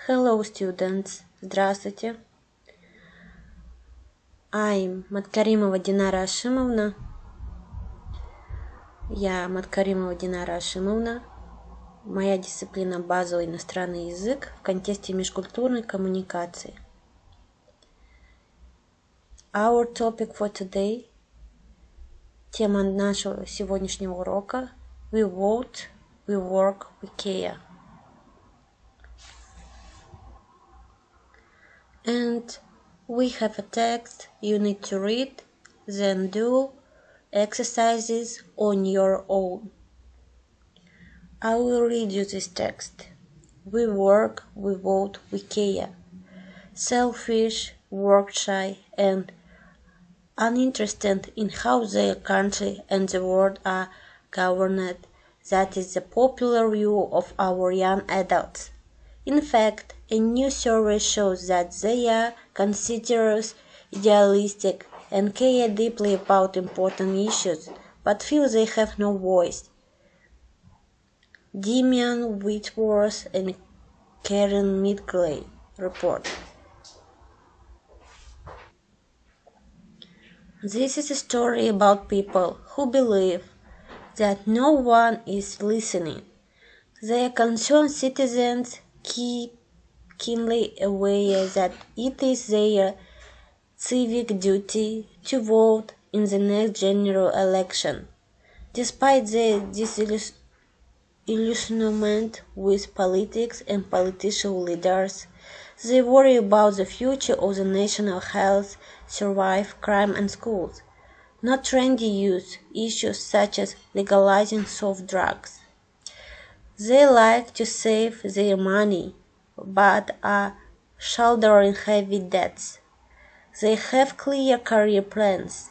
Hello students, здравствуйте. I'm Маткаримова Динара Ашимовна. Я Маткаримова Динара Ашимовна. Моя дисциплина базовый иностранный язык в контексте межкультурной коммуникации. Our topic for today, тема нашего сегодняшнего урока: We vote, we work, we care. And we have a text you need to read, then do exercises on your own. I will read you this text. We work, we vote, we care. Selfish, work shy, and uninterested in how their country and the world are governed. That is the popular view of our young adults. In fact, a new survey shows that they are considered idealistic and care deeply about important issues, but feel they have no voice. Damian Whitworth and Karen Midgley report. This is a story about people who believe that no one is listening. They are concerned citizens keenly aware that it is their civic duty to vote in the next general election. Despite their disillusionment with politics and political leaders, they worry about the future of the national health, survive crime and schools, not trendy youth issues such as legalizing soft drugs. They like to save their money, but are shouldering heavy debts. They have clear career plans.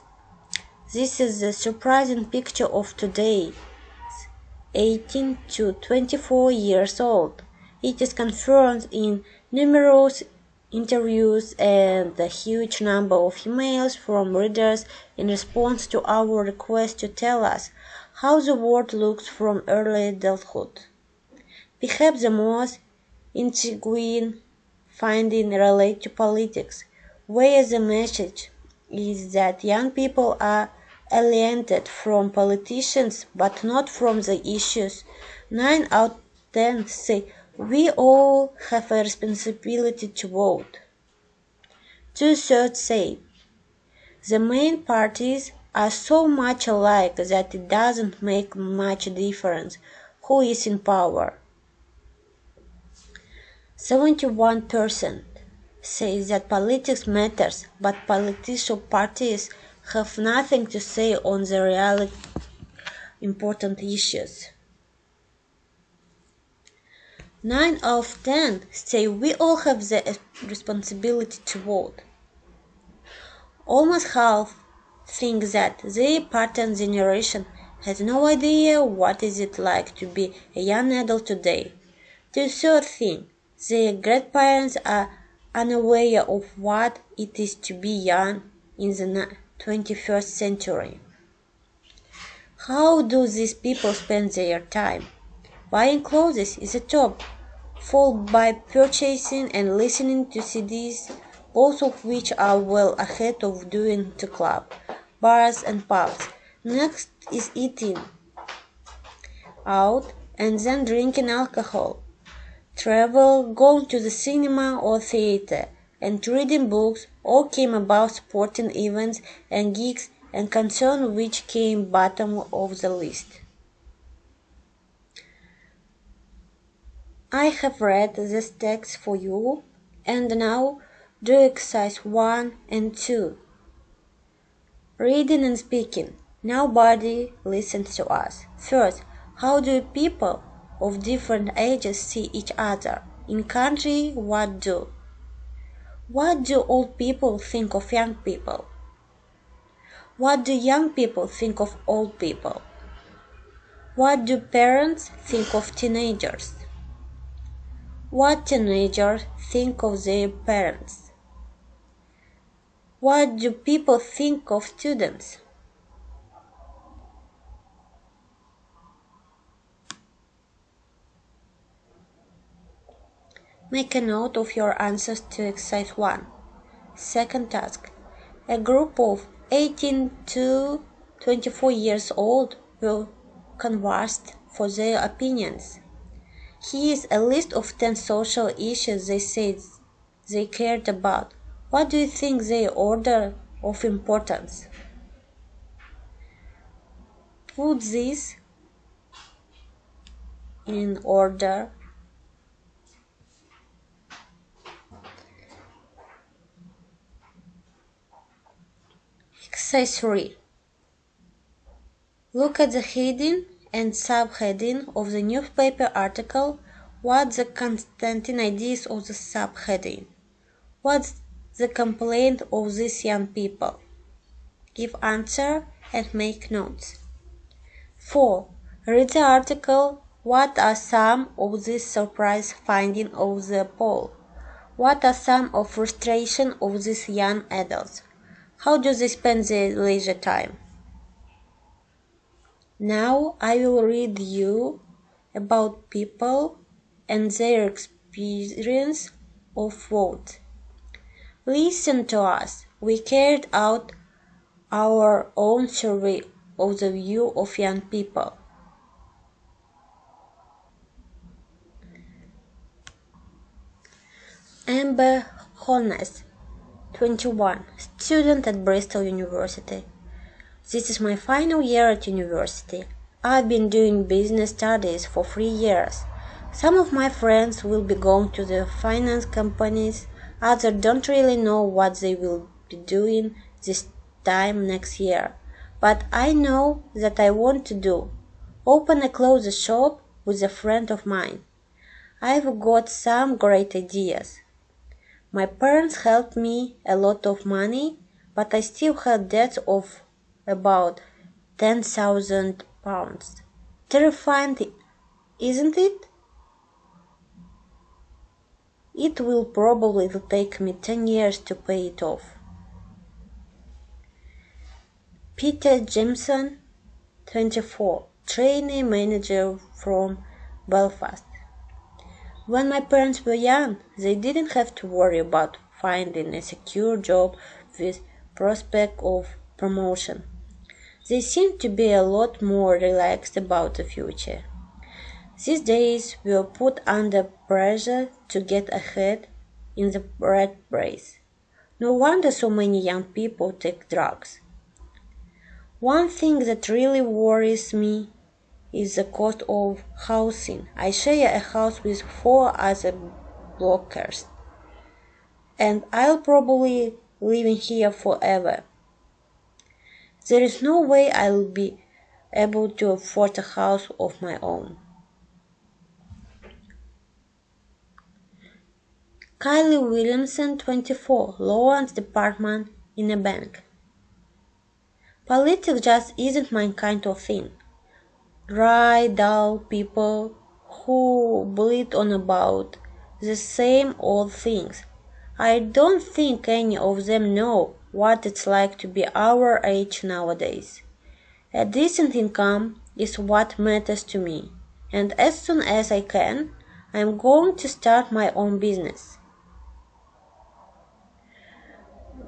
This is the surprising picture of today, 18 to 24 years old. It is confirmed in numerous interviews and the huge number of emails from readers in response to our request to tell us how the world looks from early adulthood. Perhaps the most intriguing finding relates to politics, where the message is that young people are alienated from politicians but not from the issues. 9 out of 10 say we all have a responsibility to vote. 2/3 say the main parties are so much alike that it doesn't make much difference who is in power. 71% says that politics matters, but political parties have nothing to say on the really important issues. 9 out of 10 say we all have the responsibility to vote. Almost half think that their parent generation has no idea what is it like to be a young adult today. 2/3 think their grandparents are unaware of what it is to be young in the 21st century. How do these people spend their time? Buying clothes is a top, followed by purchasing and listening to CDs, both of which are well ahead of doing to club, bars and pubs. Next is eating out and then drinking alcohol. Travel, going to the cinema or theater, and reading books all came about sporting events and gigs and concern which came bottom of the list. I have read this text for you, and now do exercise 1 and 2. Reading and speaking. Nobody listens to us. First, how do people of different ages see each other? In country, what do? What do old people think of young people? What do young people think of old people? What do parents think of teenagers? What teenagers think of their parents? What do people think of students? Make a note of your answers to exercise 1. Second task. A group of 18 to 24 years old will converse for their opinions. Here is a list of 10 social issues they said they cared about. What do you think their order of importance? Put this in order. Exercise 3. Look at the heading and subheading of the newspaper article. What's the content ideas of the subheading? What's the complaint of these young people? Give answer and make notes. 4. Read the article. What are some of these surprise findings of the poll? What are some of frustration of these young adults? How do they spend their leisure time? Now I will read you about people and their experience of vote. Listen to us. We carried out our own survey of the view of young people. Amber Honest, 21, student at Bristol University. This is my final year at university. I've been doing business studies for 3 years. Some of my friends will be going to the finance companies, others don't really know what they will be doing this time next year. But I know that I want to do. Open a clothes shop with a friend of mine. I've got some great ideas. My parents helped me a lot of money, but I still had debts of about £10,000. Terrifying, isn't it? It will probably take me 10 years to pay it off. Peter Jameson, 24, trainee manager from Belfast. When my parents were young, they didn't have to worry about finding a secure job with prospect of promotion. They seemed to be a lot more relaxed about the future. These days we are put under pressure to get ahead in the rat race. No wonder so many young people take drugs. One thing that really worries me is the cost of housing. I share a house with 4 other blockers, and I'll probably live in here forever. There is no way I'll be able to afford a house of my own. Kylie Williamson, 24, Loans Department in a bank. Politics just isn't my kind of thing. Dry, dull people who bleat on about the same old things. I don't think any of them know what it's like to be our age nowadays. A decent income is what matters to me, and as soon as I can, I'm going to start my own business.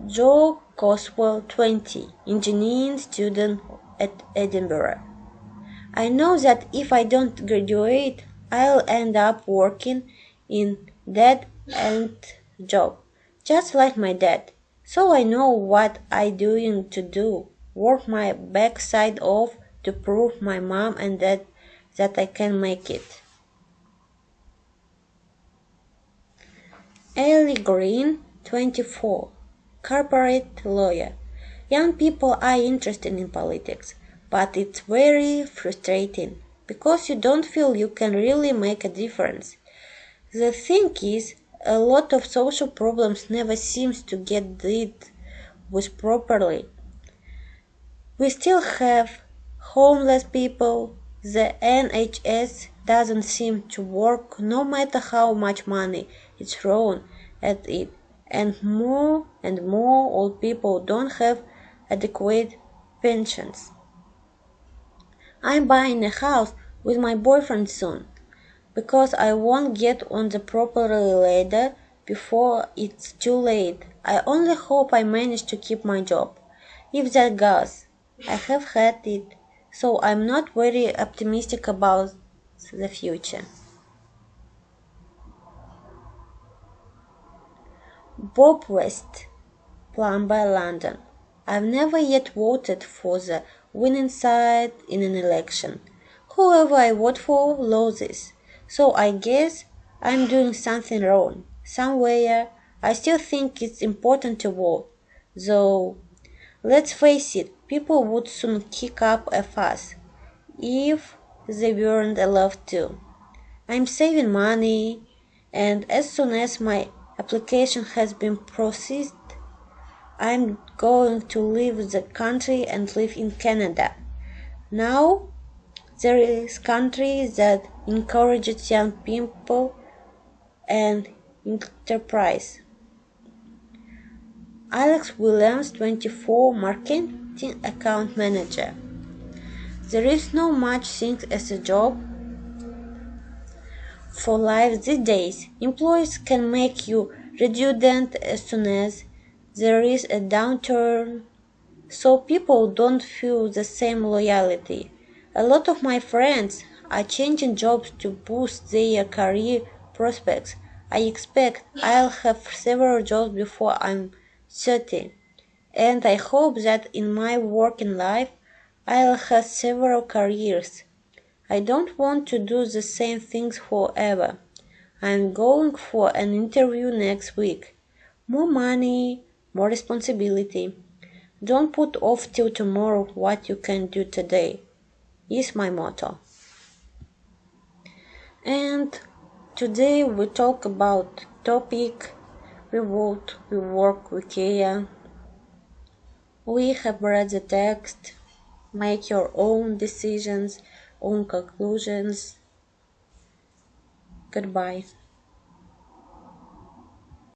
Joe Coswell, 20, engineering student at Edinburgh. I know that if I don't graduate, I'll end up working in dead-end job, just like my dad. So I know what I'm doing to do, work my backside off to prove my mom and dad that I can make it. Ellie Green, 24, corporate lawyer. Young people are interested in politics, but it's very frustrating because you don't feel you can really make a difference. The thing is, a lot of social problems never seems to get dealt with properly. We still have homeless people, the NHS doesn't seem to work no matter how much money is thrown at it, and more old people don't have adequate pensions. I'm buying a house with my boyfriend soon. because I won't get on the proper ladder before it's too late. I only hope I manage to keep my job. If that goes, I have had it, so I'm not very optimistic about the future. Bob West, Plumber, London. I've never yet voted for the winning side in an election. Whoever I vote for loses, so I guess I'm doing something wrong. Somewhere, I still think it's important to vote, though, let's face it, people would soon kick up a fuss if they weren't allowed to. I'm saving money, and as soon as my application has been processed, I'm going to leave the country and live in Canada. Now, there is a country that encourages young people and enterprise. Alex Williams, 24, Marketing Account Manager. There is no much thing as a job for life these days. Employees can make you redundant as soon as there is a downturn, so people don't feel the same loyalty. A lot of my friends are changing jobs to boost their career prospects. I expect I'll have several jobs before I'm 30, and I hope that in my working life I'll have several careers. I don't want to do the same things forever. I'm going for an interview next week. More money, more responsibility. Don't put off till tomorrow what you can do today, is my motto. And today we talk about topic, we vote, we work, we care. We have read the text, make your own decisions, own conclusions. Goodbye.